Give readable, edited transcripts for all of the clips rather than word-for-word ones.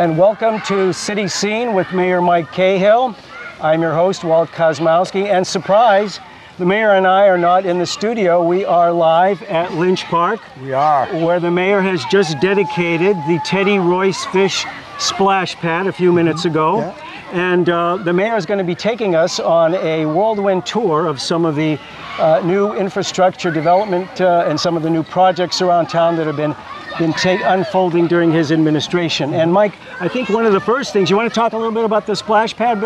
and welcome to City Scene with Mayor Mike Cahill. I'm your host, Walt Kosmowski, and surprise, the mayor and I are not in the studio. We are live at Lynch Park. We are. Where the mayor has just dedicated the Teddy Royce Fish Splash Pad a few minutes ago. Yeah. And the mayor is going to be taking us on a whirlwind tour of some of the new infrastructure development and some of the new projects around town that have been unfolding during his administration. And Mike, I think one of the first things, you want to talk a little bit about the splash pad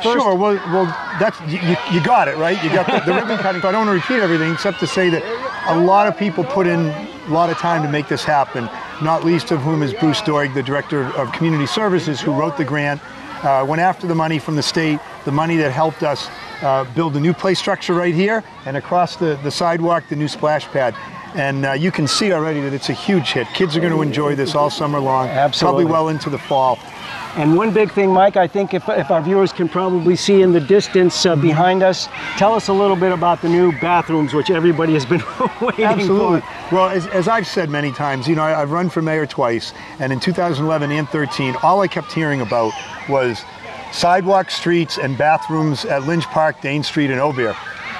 first? Sure, well that's, you got it, right? You got the ribbon cutting. I don't want to repeat everything except to say that a lot of people put in a lot of time to make this happen, not least of whom is Bruce Doig, the Director of Community Services, who wrote the grant, went after the money from the state, the money that helped us build a new play structure right here, and across the sidewalk, the new splash pad. And you can see already that it's a huge hit. Kids are going to enjoy this all summer long, absolutely, probably well into the fall. And one big thing, Mike, I think if our viewers can probably see in the distance behind us, tell us a little bit about the new bathrooms, which everybody has been waiting Absolutely. for. Well, as I've said many times, you know, I've run for mayor twice, and in 2011 and 13, all I kept hearing about was sidewalk, streets, and bathrooms at Lynch Park, Dane Street, and Aubert.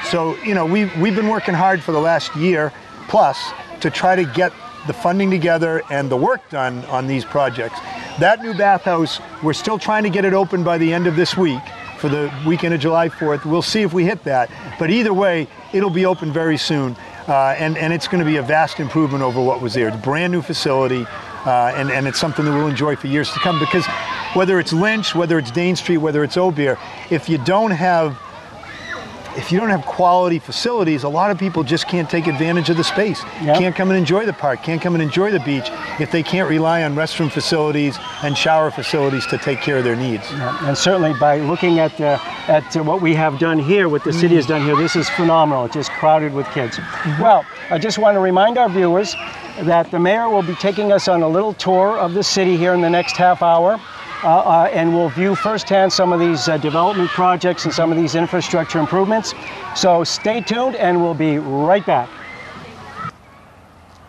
So, you know, we've been working hard for the last year plus to try to get the funding together and the work done on these projects. That new bathhouse, we're still trying to get it open by the end of this week for the weekend of July 4th. We'll see if we hit that, but either way, it'll be open very soon, and it's going to be a vast improvement over what was there. It's a brand new facility, and it's something that we'll enjoy for years to come, because whether it's Lynch, whether it's Dane Street, whether it's Aubert, if you don't have quality facilities, a lot of people just can't take advantage of the space. Yep. Can't come and enjoy the park, can't come and enjoy the beach if they can't rely on restroom facilities and shower facilities to take care of their needs. Yeah. And certainly by looking at what we have done here, what the city has done here, this is phenomenal. It's just crowded with kids. Well, I just want to remind our viewers that the mayor will be taking us on a little tour of the city here in the next half hour. And we'll view firsthand some of these development projects and some of these infrastructure improvements. So stay tuned and we'll be right back.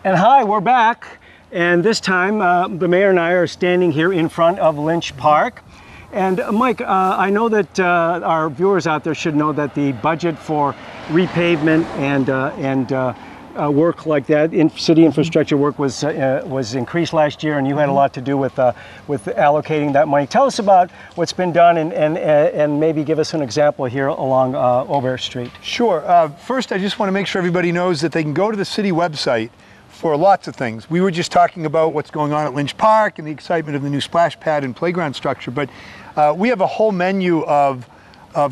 And hi, we're back. And this time the mayor and I are standing here in front of Lynch Park. And Mike, I know that our viewers out there should know that the budget for repavement and work like that, in city infrastructure work, was increased last year, and you had a lot to do with allocating that money. Tell us about what's been done, and maybe give us an example here along Aubert Street. Sure. First, I just want to make sure everybody knows that they can go to the city website for lots of things. We were just talking about what's going on at Lynch Park and the excitement of the new splash pad and playground structure, but we have a whole menu of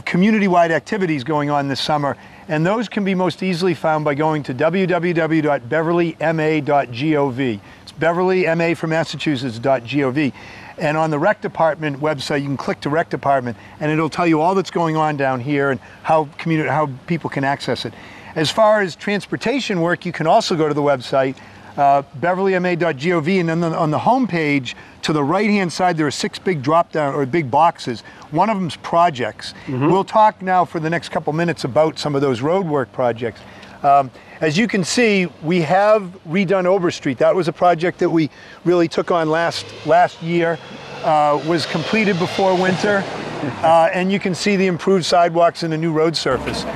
community-wide activities going on this summer, and those can be most easily found by going to www.beverlyma.gov. It's Beverly, MA for Massachusetts.gov. And on the Rec Department website, you can click to Rec Department, and it'll tell you all that's going on down here and how people can access it. As far as transportation work, you can also go to the website, beverlyma.gov, and then on the home page, to the right-hand side, there are 6 big drop-down or big boxes. One of them's projects. We'll talk now for the next couple minutes about some of those road work projects. As you can see, we have redone Aubert Street. That was a project that we really took on last year, was completed before winter, and you can see the improved sidewalks and the new road surface.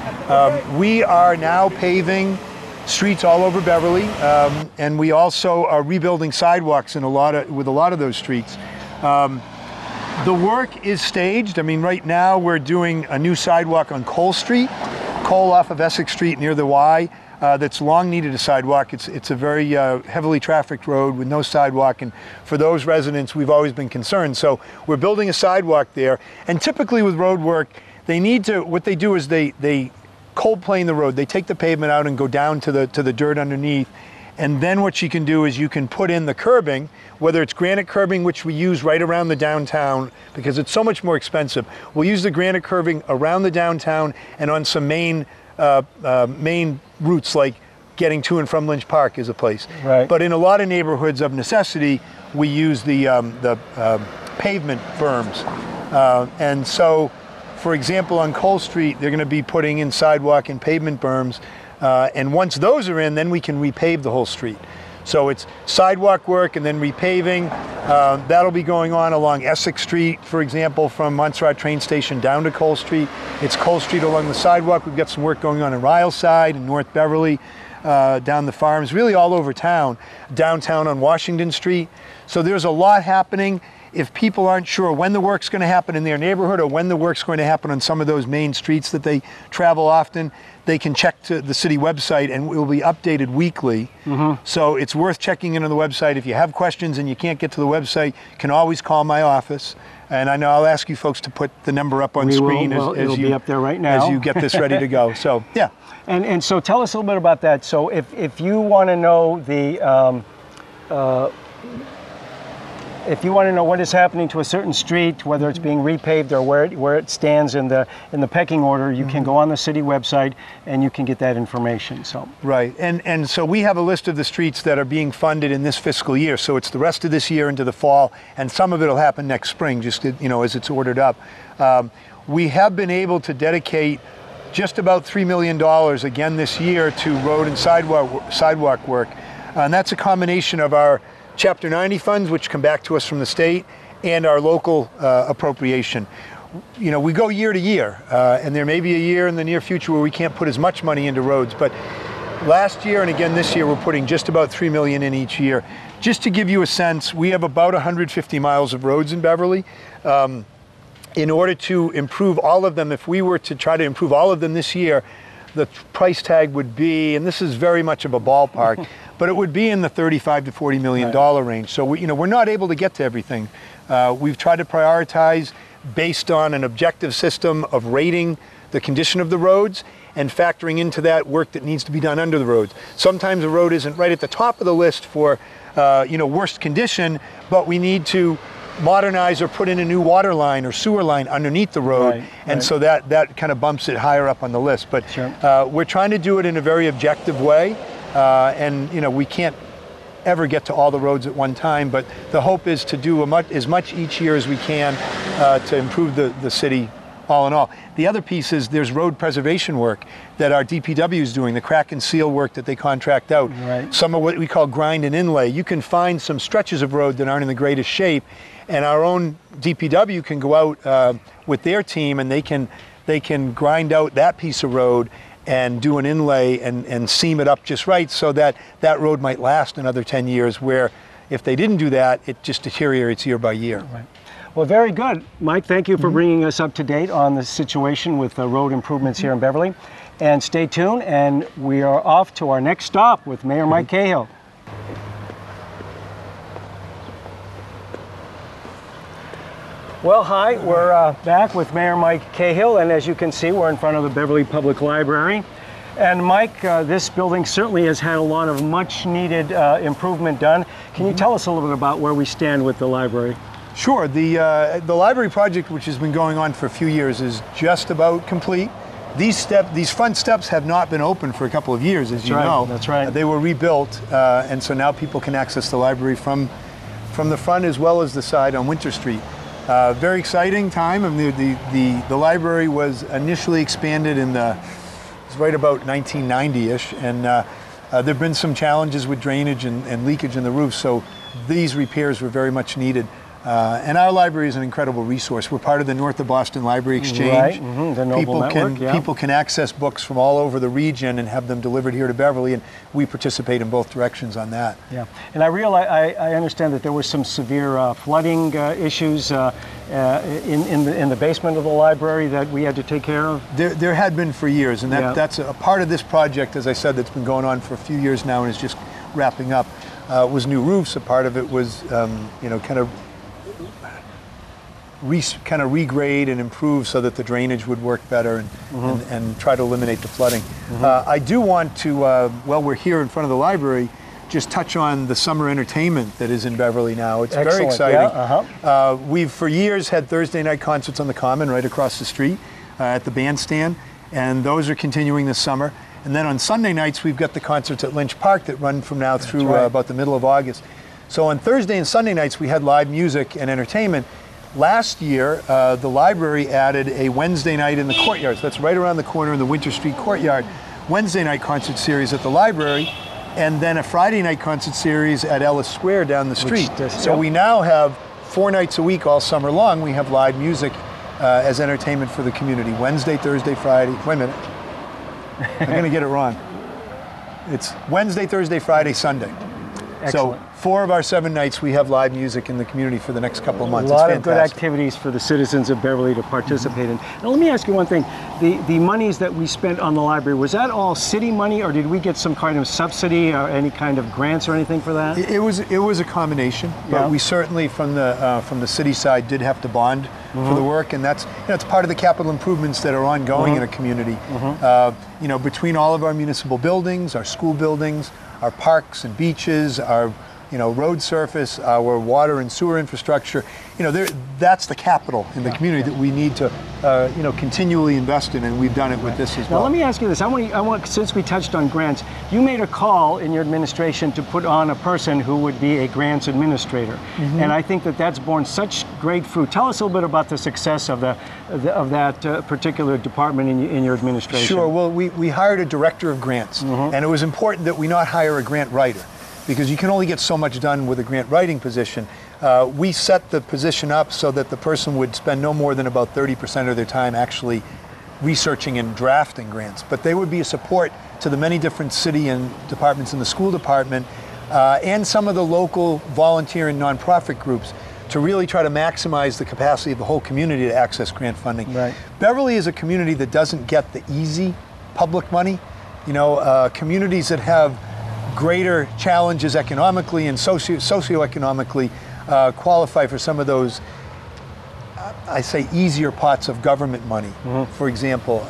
We are now paving streets all over Beverly, and we also are rebuilding sidewalks with a lot of those streets. The work is staged. I mean, right now we're doing a new sidewalk on Cole Street, Cole off of Essex Street near the Y. That's long needed a sidewalk. It's a very heavily trafficked road with no sidewalk, and for those residents, we've always been concerned. So we're building a sidewalk there, and typically with road work, what they do is they cold plane the road. They take the pavement out and go down to the dirt underneath. And then what you can do is you can put in the curbing, whether it's granite curbing, which we use right around the downtown because it's so much more expensive. We'll use the granite curbing around the downtown and on some main routes, like getting to and from Lynch Park is a place. Right. But in a lot of neighborhoods of necessity, we use the pavement berms. And so, for example, on Cole Street, they're going to be putting in sidewalk and pavement berms. And once those are in, then we can repave the whole street. So it's sidewalk work and then repaving. That'll be going on along Essex Street, for example, from Montserrat train station down to Cole Street. It's Cole Street along the sidewalk. We've got some work going on in Ryleside and North Beverly, down the farms, really all over town, downtown on Washington Street. So there's a lot happening. If people aren't sure when the work's going to happen in their neighborhood or when the work's going to happen on some of those main streets that they travel often, they can check to the city website and it will be updated weekly. So it's worth checking in on the website. If you have questions and you can't get to the website, you can always call my office. And I know I'll ask you folks to put the number up on screen it'll be up there right now as you get this ready to go. So yeah. And so tell us a little bit about that. So if you want to know if you want to know what is happening to a certain street, whether it's being repaved or where it stands in the pecking order, you can go on the city website and you can get that information. So right, and so we have a list of the streets that are being funded in this fiscal year. So it's the rest of this year into the fall, and some of it will happen next spring, just as it's ordered up. We have been able to dedicate just about $3 million again this year to road and sidewalk work, and that's a combination of our Chapter 90 funds, which come back to us from the state, and our local appropriation. We go year to year, and there may be a year in the near future where we can't put as much money into roads, but last year and again this year we're putting just about $3 million in each year. Just to give you a sense, we have about 150 miles of roads in Beverly. In order to improve all of them, if we were to try to improve all of them this year, the price tag would be, and this is very much of a ballpark, but it would be in the $35 to $40 million range. So we're not able to get to everything. We've tried to prioritize based on an objective system of rating the condition of the roads and factoring into that work that needs to be done under the roads. Sometimes a road isn't right at the top of the list for worst condition, but we need to modernize or put in a new water line or sewer line underneath the road, so that kind of bumps it higher up on the list. But we're trying to do it in a very objective way, and we can't ever get to all the roads at one time, but the hope is to do as much each year as we can to improve the city all in all. The other piece is there's road preservation work that our DPW is doing, the crack and seal work that they contract out. Some of what we call grind and inlay. You can find some stretches of road that aren't in the greatest shape, and our own DPW can go out with their team and they can grind out that piece of road and do an inlay and seam it up just right so that that road might last another 10 years, where if they didn't do that, it just deteriorates year by year. Well, very good. Mike, thank you for bringing us up to date on the situation with the road improvements here in Beverly. And stay tuned, and we are off to our next stop with Mayor Mike Cahill. Well, hi, we're back with Mayor Mike Cahill, and as you can see, we're in front of the Beverly Public Library. And Mike, this building certainly has had a lot of much needed improvement done. Can you tell us a little bit about where we stand with the library? Sure. The library project, which has been going on for a few years, is just about complete. These front steps have not been open for a couple of years, as you know. That's right. They were rebuilt, and so now people can access the library from the front as well as the side on Winter Street. Very exciting time. I mean, the library was initially expanded it was right about 1990-ish, and there've been some challenges with drainage and leakage in the roof, so these repairs were very much needed. And our library is an incredible resource. We're part of the North of Boston Library Exchange. The Noble Network, people can access books from all over the region and have them delivered here to Beverly, and we participate in both directions on that. Yeah, and I understand that there was some severe flooding issues in the basement of the library that we had to take care of. There had been for years, and that's a part of this project, as I said, that's been going on for a few years now and is just wrapping up. Was new roofs. A part of it was kind of regrade and improve so that the drainage would work better and try to eliminate the flooding. I do want to, while we're here in front of the library, just touch on the summer entertainment that is in Beverly now. It's very exciting. We've for years had Thursday night concerts on the Common right across the street at the bandstand, and those are continuing this summer. And then on Sunday nights, we've got the concerts at Lynch Park that run from now through about the middle of August. So on Thursday and Sunday nights, we had live music and entertainment. Last year, the library added a Wednesday night in the courtyard. So that's right around the corner in the Winter Street courtyard. Wednesday night concert series at the library. and then a Friday night concert series at Ellis Square down the street. So yep. we now have 4 nights a week all summer long. We have live music as entertainment for the community. Wednesday, Thursday, Friday. Wait a minute. I'm going to get it wrong. It's Wednesday, Thursday, Friday, Sunday. Excellent. So 4 of our 7 nights we have live music in the community for the next couple of months. A lot of good activities for the citizens of Beverly to participate in. Now let me ask you one thing. The monies that we spent on the library, was that all city money, or did we get some kind of subsidy or any kind of grants or anything for that? It was a combination, but we certainly from the city side did have to bond for the work, and that's it's part of the capital improvements that are ongoing in a community. Between all of our municipal buildings, our school buildings, our parks and beaches, our road surface, our water and sewer infrastructure, that's the capital in the community that we need to continually invest in, and we've done it with this as well. Now let me ask you this. I want, since we touched on grants, you made a call in your administration to put on a person who would be a grants administrator, and I think that that's borne such great fruit. Tell us a little bit about the success of that particular department in your administration. Sure. Well, we hired a director of grants, and it was important that we not hire a grant writer, because you can only get so much done with a grant writing position. We set the position up so that the person would spend no more than about 30% of their time actually researching and drafting grants. But they would be a support to the many different city and departments in the school department and some of the local volunteer and nonprofit groups to really try to maximize the capacity of the whole community to access grant funding. Right. Beverly is a community that doesn't get the easy public money. Communities that have greater challenges economically and socioeconomically qualify for some of those, I say, easier pots of government money, for example.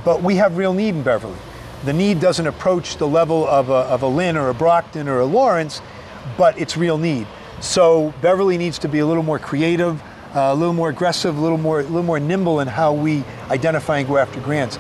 But we have real need in Beverly. The need doesn't approach the level of a Lynn or a Brockton or a Lawrence, but it's real need. So Beverly needs to be a little more creative, a little more aggressive, a little more nimble in how we identify and go after grants.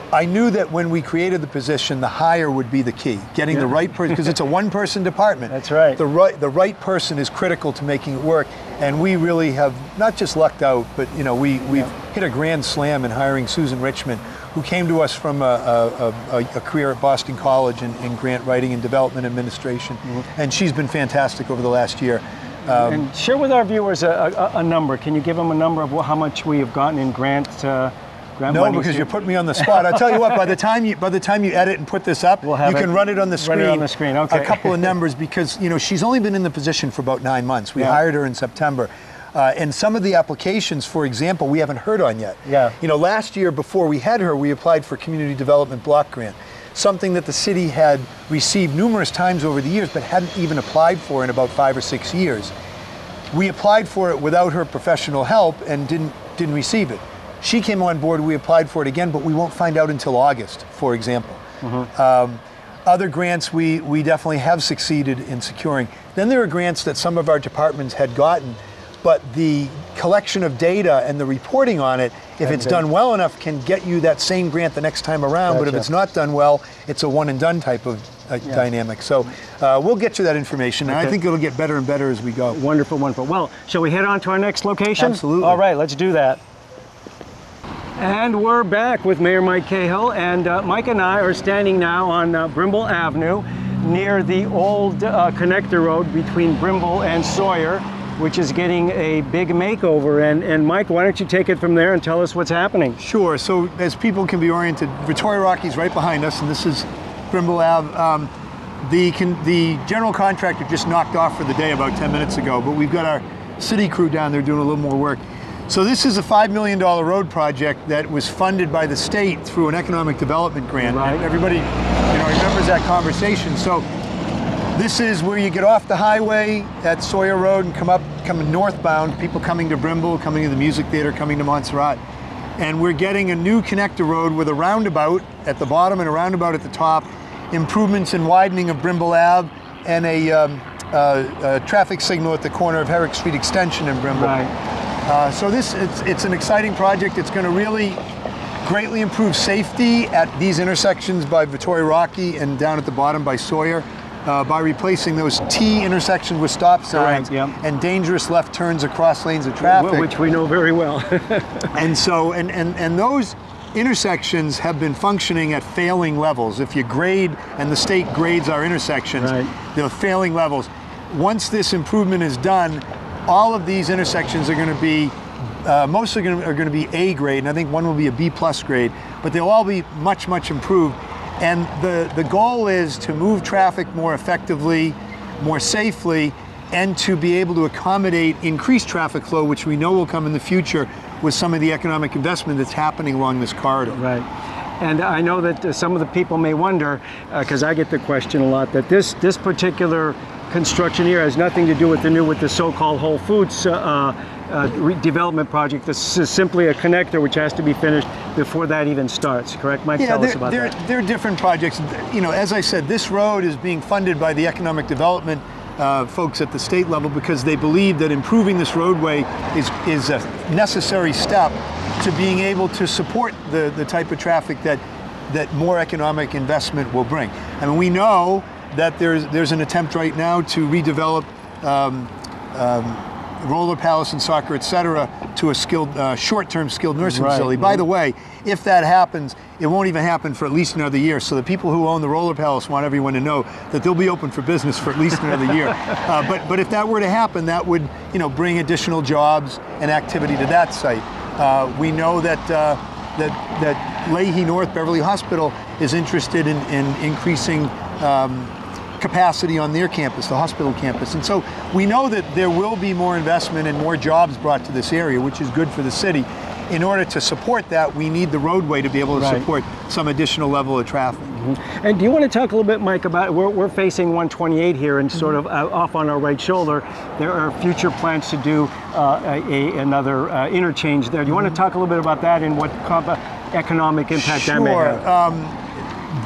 I knew that when we created the position, the hire would be the key. Getting the right person, because it's a one-person department. That's right. The right person is critical to making it work, and we really have not just lucked out, but we've hit a grand slam in hiring Susan Richmond, who came to us from a career at Boston College in grant writing and development administration, and she's been fantastic over the last year. And share with our viewers a number. Can you give them a number of how much we have gotten in grant? No, because you put me on the spot. I'll tell you what. By the time you edit and put this up, you can run it on the screen. Run it on the screen. Okay. A couple of numbers, because she's only been in the position for about 9 months. We hired her in September, and some of the applications, for example, we haven't heard on yet. Yeah. Last year before we had her, we applied for Community Development Block Grant, something that the city had received numerous times over the years, but hadn't even applied for in about 5 or 6 years. We applied for it without her professional help and didn't receive it. She came on board, we applied for it again, but we won't find out until August, for example. Other grants we definitely have succeeded in securing. Then there are grants that some of our departments had gotten, but the collection of data and the reporting on it, if it's done well enough, can get you that same grant the next time around. But if it's not done well, it's a one and done type of dynamic. So we'll get you that information, and I think it'll get better and better as we go. Wonderful, wonderful. Well, shall we head on to our next location? Absolutely. All right, let's do that. And we're back with Mayor Mike Cahill, and Mike and I are standing now on Brimble Avenue near the old connector road between Brimble and Sawyer, which is getting a big makeover. And Mike, why don't you take it from there and tell us what's happening? Sure. So as people can be oriented, Victoria Rocky's right behind us, and this is Brimble Ave. The general contractor just knocked off for the day about 10 minutes ago, but we've got our city crew down there doing a little more work. So this is a $5 million road project that was funded by the state through an economic development grant. Right. Everybody remembers that conversation. So this is where you get off the highway at Sawyer Road and coming northbound, people coming to Brimble, coming to the music theater, coming to Montserrat. And we're getting a new connector road with a roundabout at the bottom and a roundabout at the top, improvements in widening of Brimble Ave, and a traffic signal at the corner of Herrick Street Extension in Brimble. Right. So it's an exciting project. It's going to really greatly improve safety at these intersections by Victoria Rocky and down at the bottom by Sawyer by replacing those T intersections with stop signs and dangerous left turns across lanes of traffic. Which we know very well. And so, and those intersections have been functioning at failing levels. If you grade, and the state grades our intersections, they're failing levels. Once this improvement is done, all of these intersections are going to be, most are going to be A grade, and I think one will be a B+ grade, but they'll all be much, much improved. And the goal is to move traffic more effectively, more safely, and to be able to accommodate increased traffic flow, which we know will come in the future with some of the economic investment that's happening along this corridor. Right. And I know that some of the people may wonder, because I get the question a lot, that this particular construction here has nothing to do with the so-called Whole Foods development project. This is simply a connector which has to be finished before that even starts, correct? Mike, tell us about that. They're different projects. You know, as I said, this road is being funded by the economic development folks at the state level because they believe that improving this roadway is a necessary step to being able to support the type of traffic that more economic investment will bring. I mean, we know that there's an attempt right now to redevelop Roller Palace and Soccer, etc., to a skilled, short-term skilled nursing facility. By the way, if that happens, it won't even happen for at least another year. So the people who own the Roller Palace want everyone to know that they'll be open for business for at least another year. But if that were to happen, that would, you know, bring additional jobs and activity to that site. We know that Leahy North Beverly Hospital is interested in increasing capacity on their campus, the hospital campus. And so we know that there will be more investment and more jobs brought to this area, which is good for the city. In order to support that, we need the roadway to be able to support some additional level of traffic. And do you want to talk a little bit, Mike, about, we're facing 128 here and sort of off on our right shoulder, there are future plans to do another interchange there. Do you want to talk a little bit about that and what economic impact that may have?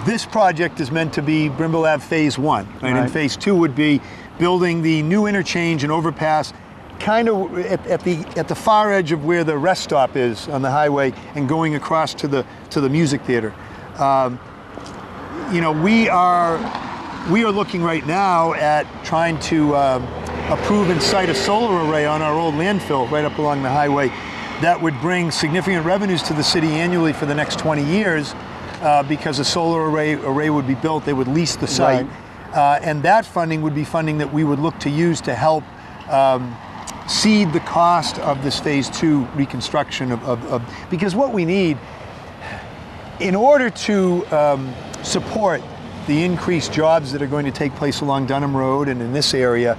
This project is meant to be Brimble Ave Phase 1, right? And Phase 2 would be building the new interchange and overpass kind of at the far edge of where the rest stop is on the highway and going across to the music theater. You know, we are looking right now at trying to approve and site a solar array on our old landfill right up along the highway that would bring significant revenues to the city annually for the next 20 years. Because a solar array would be built, they would lease the site. And that funding would be funding that we would look to use to help seed the cost of this Phase 2 reconstruction because what we need, in order to support the increased jobs that are going to take place along Dunham Road and in this area,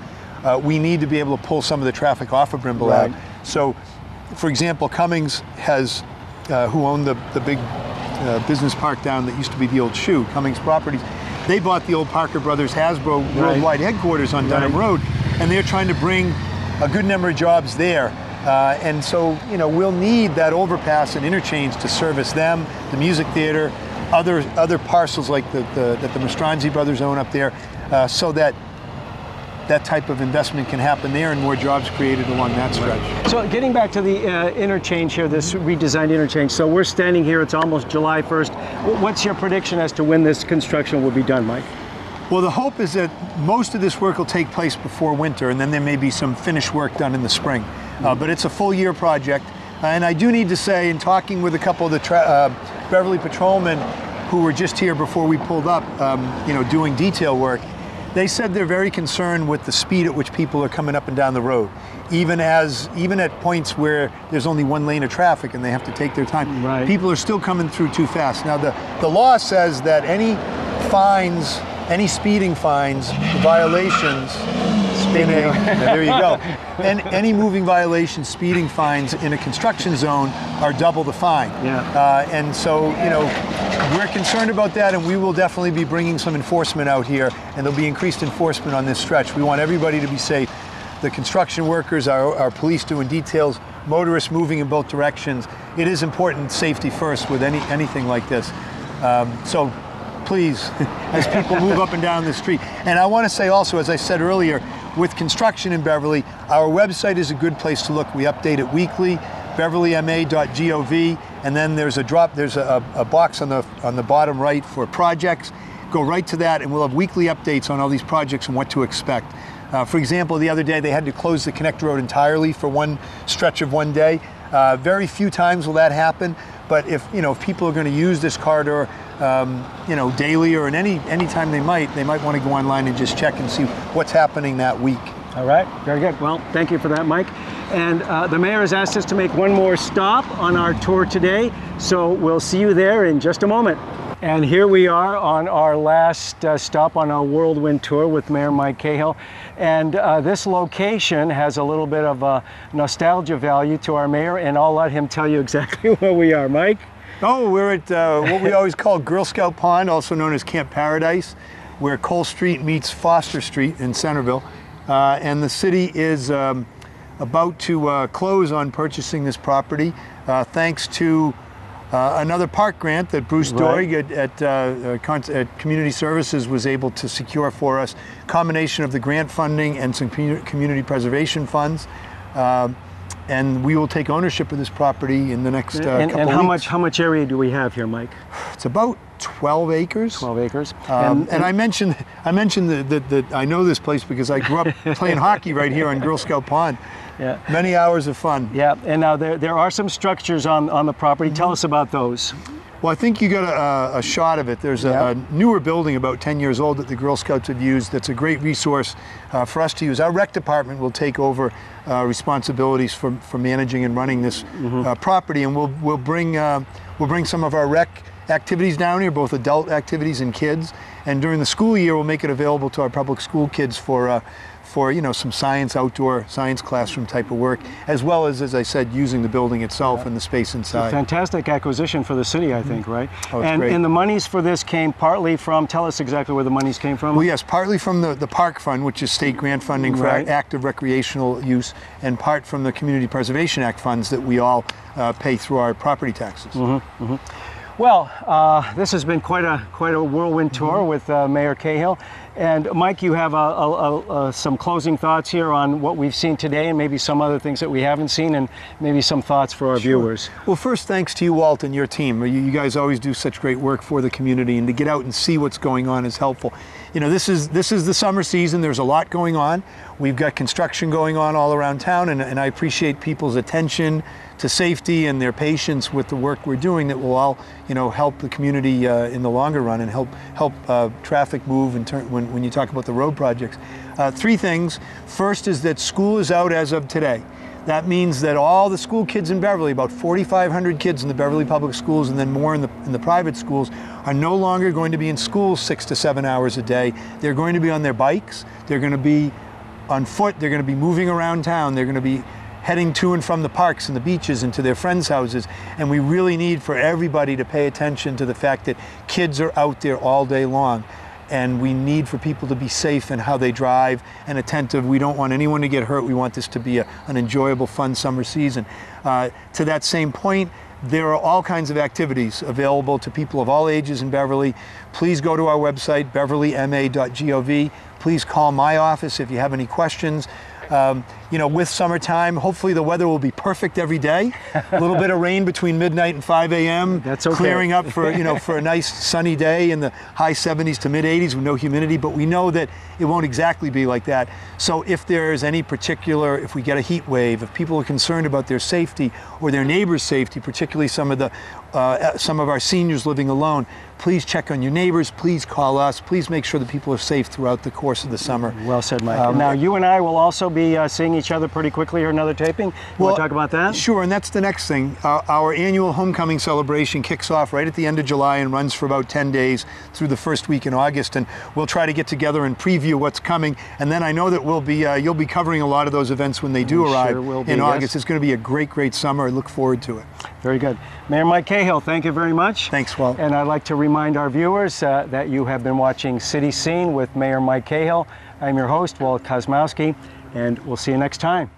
we need to be able to pull some of the traffic off of Brimble Ave. So, for example, Cummings has, who owned the big business park down that used to be the old Shoe, Cummings Properties. They bought the old Parker Brothers Hasbro worldwide headquarters on Dunham Road, and they're trying to bring a good number of jobs there. And so, you know, we'll need that overpass and interchange to service them, the music theater, other parcels like that the Mastronzi brothers own up there, so that type of investment can happen there and more jobs created along that stretch. So getting back to the interchange here, this redesigned interchange, so we're standing here, it's almost July 1st. What's your prediction as to when this construction will be done, Mike? Well, the hope is that most of this work will take place before winter, and then there may be some finished work done in the spring. But it's a full year project. And I do need to say, in talking with a couple of the Beverly patrolmen who were just here before we pulled up, you know, doing detail work, they said they're very concerned with the speed at which people are coming up and down the road, even at points where there's only one lane of traffic and they have to take their time. People are still coming through too fast. Now the law says that any fines, any speeding fines, violations, there you go. And any moving violations, speeding fines in a construction zone are double the fine. And so, you know, we're concerned about that, and we will definitely be bringing some enforcement out here, and there'll be increased enforcement on this stretch. We want everybody to be safe. The construction workers, our police doing details, motorists moving in both directions. It is important, safety first with anything like this. So please, as people move up and down the street. And I want to say also, as I said earlier, with construction in Beverly, our website is a good place to look. We update it weekly, beverlyma.gov, and then there's a box on the bottom right for projects. Go right to that, and we'll have weekly updates on all these projects and what to expect. For example, the other day they had to close the connector road entirely for one stretch of one day. Very few times will that happen, But if if people are going to use this corridor, daily or in any time they might want to go online and just check and see what's happening that week. All right, very good. Well, thank you for that, Mike. And the mayor has asked us to make one more stop on our tour today, so we'll see you there in just a moment. And here we are on our last stop on our whirlwind tour with Mayor Mike Cahill. And this location has a little bit of a nostalgia value to our mayor, and I'll let him tell you exactly where we are. Mike? Oh, we're at what we always call Girl Scout Pond, also known as Camp Paradise, where Cole Street meets Foster Street in Centerville. And the city is about to close on purchasing this property, thanks to another park grant that Bruce Doig at Community Services was able to secure for us. Combination of the grant funding and some community preservation funds. And we will take ownership of this property in the next couple of weeks. How much area do we have here, Mike? It's about 12 acres. 12 acres. And I mentioned that I know this place because I grew up playing hockey right here on Girl Scout Pond. Yeah. Many hours of fun. Yeah, and now there are some structures on the property. Tell us about those. Well, I think you got a shot of it. There's a newer building about 10 years old that the Girl Scouts have used that's a great resource for us to use. Our rec department will take over responsibilities for managing and running this property, and we'll bring some of our rec activities down here, both adult activities and kids. And during the school year, we'll make it available to our public school kids for some science, outdoor science classroom type of work, as well as I said, using the building itself and the space inside. It's a fantastic acquisition for the city, I think, right? Oh, it's great. And the monies for this came partly from, tell us exactly where the monies came from. Well, yes, partly from the park fund, which is state grant funding for active recreational use, and part from the Community Preservation Act funds that we all pay through our property taxes. Well, this has been quite a whirlwind tour with Mayor Cahill. And Mike, you have some closing thoughts here on what we've seen today, and maybe some other things that we haven't seen, and maybe some thoughts for our viewers. Well, first, thanks to you, Walt, and your team. You guys always do such great work for the community, and to get out and see what's going on is helpful. This is the summer season. There's a lot going on. We've got construction going on all around town, and I appreciate people's attention to safety and their patience with the work we're doing that will all help the community in the longer run and help traffic move in when you talk about the road projects. Three things. First is that school is out as of today. That means that all the school kids in Beverly, about 4,500 kids in the Beverly Public Schools and then more in the private schools, are no longer going to be in school 6 to 7 hours a day. They're going to be on their bikes. They're going to be on foot. They're going to be moving around town. They're going to be heading to and from the parks and the beaches and to their friends' houses. And we really need for everybody to pay attention to the fact that kids are out there all day long. And we need for people to be safe in how they drive and attentive. We don't want anyone to get hurt. We want this to be an enjoyable, fun summer season. To that same point, there are all kinds of activities available to people of all ages in Beverly. Please go to our website, beverlyma.gov. Please call my office if you have any questions. With summertime, hopefully the weather will be perfect every day. A little bit of rain between midnight and 5 a.m. That's okay. Clearing up for, for a nice sunny day in the high 70s to mid 80s with no humidity, but we know that it won't exactly be like that. So if there's any particular, if we get a heat wave, if people are concerned about their safety or their neighbors' safety, particularly some of our seniors living alone, please check on your neighbors, please call us, please make sure that people are safe throughout the course of the summer. Well said, Mike. Now, you and I will also be seeing each other pretty quickly or another taping. You want to talk about that? Sure, and that's the next thing. Our annual homecoming celebration kicks off right at the end of July and runs for about 10 days through the first week in August, and we'll try to get together and preview what's coming, and then I know that you'll be covering a lot of those events when they do arrive in August. It's going to be a great summer. I look forward to it. Very good. Mayor Mike Cahill, thank you very much. Thanks, Walt. And I'd like to remind our viewers that you have been watching City Scene with Mayor Mike Cahill. I'm your host, Walt Kosmowski, and we'll see you next time.